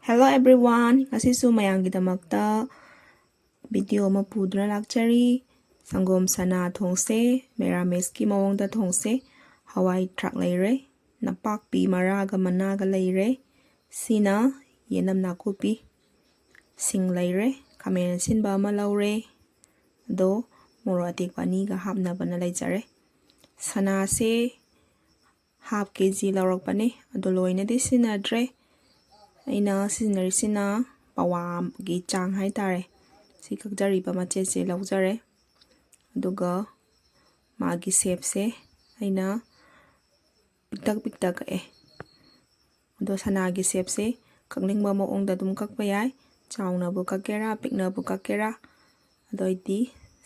Hello everyone! Ngasisu mayamgidamagta video ama puduna lakchari sangom sana thongse merameski mawongda thongse hawai thrak leire napakpi maraga managa leire sina yenam nakupi sing leire khamen sinba ama laure do moro atekpani ga hapnabana leijare sana se half kg laurakpane ado loinadi sinadre aina sizinnarisina pawagi chang haitare si kakjariba machese laujare aduga magi shape aina piktak ado sanagi shape se kakningba maongda dum kakpa yai chauna bu kakera pikna bu kakera adoidi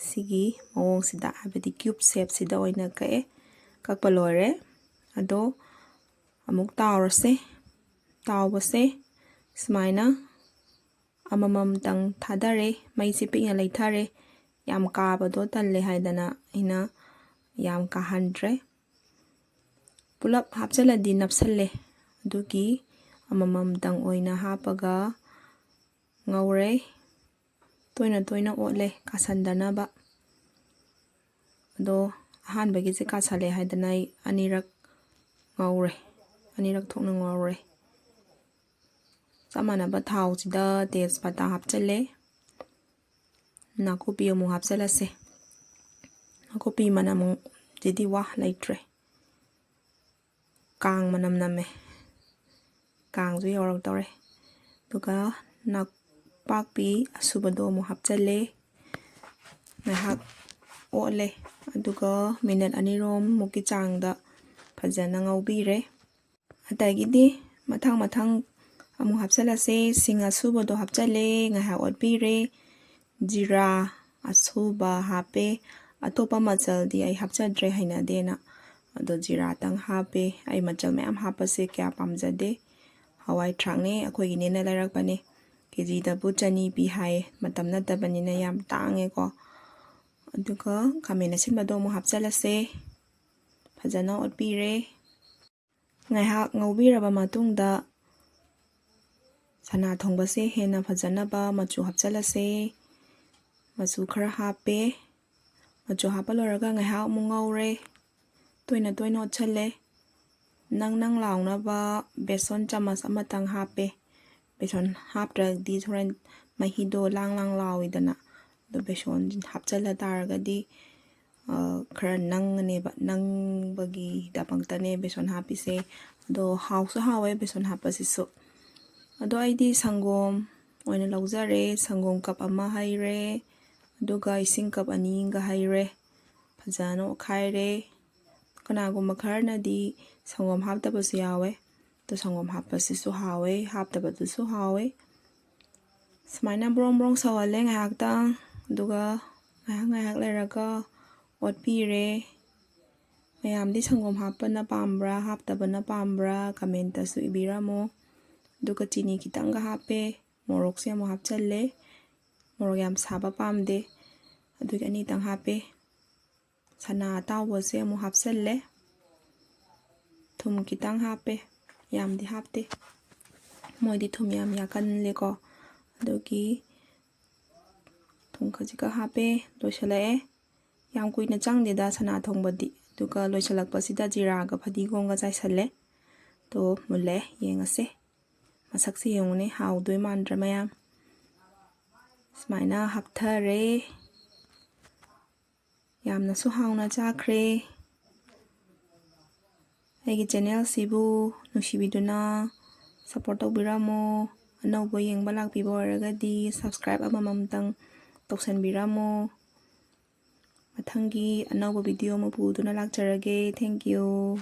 sigi maong sida habidi cube shape sida oina kae kakpa loire ado amuk taurase tawbase Smaina amamam tang thadare maisi pikna leithare yam kabado talle haidana ina yam kahandre pulap hapchaladi napsalle adugi amamam tang oina hapaga ngaure toina otle kasandanaba ado ahanbagi se kasale haidana anirak ngaure anirak thokna ngaure Samanaba thau sida tejpata hapchale nakupi amu hapchalase nakupi manam jidi wah laitre kang manam name kang ju yorak tore duga nakpakpi asubado amu hapchale ngahak ole aduga minute anirom muki changda phajana ngaubire atagidi mathang amu hapchalase sing asubado hapchale ngahak otpire jira asuba hape atopa machaldi ai hapchadre hainadena ado jira tang hape ai machal mayam hapase kya pamjade hawai thrakne akhoigi nena lairakpane kg dabu chani pi hai matam natabanina yam tange ko aduga khamena sinbado amu hapchalase phajana otpire ngahak ngaubiraba matungda sana thongbase hena phajanaba machu hapchalase machu khara hape machu hapa loraga ngahak mu ngaure toina otchale nang launaba beson chamas amatang hape beson hapdragdi thoran mahido lang lawidana do beson hapchala taragadi khara nangneba nangbagi dapangtane beson hapise do hausu hawe beson hapasisu ado aidi sangom oina laujare sangom cup ama haire aduga ising cup ani ga haire phajana okhaire kanagumba kharnadi sangom haptabasu yawe to sangom hapasisu hawe haptabadusu hawe smaina brong sawale ngahakta aduga ngahak leraga otpire mayamdi sangom hapana pambra haptabana pambra comment su ibiramo duga chini kitanga hape morok se mo hapchalle morok yam saba pamde aduga ani tang hape sana tawbo se mo hapchalle thum kitang hape yamdi hapte moidi thum yam yakan leko adugi thum khajika hape loisalae yam kuina changdeda sana thongbadi duga loisalakpasida jiraga phadigonga chaisalle to mulle yengase masakse yengune haudoi mandra mayam smaina hapthare yamna su hauna chakhre aigi channel sibu nushibiduna support tawbiramo anaubo yengba lakpiba oiragadi subscribe amamamtang tawsanbiramo mathangi anaubo video ama puduna lakcharage thank you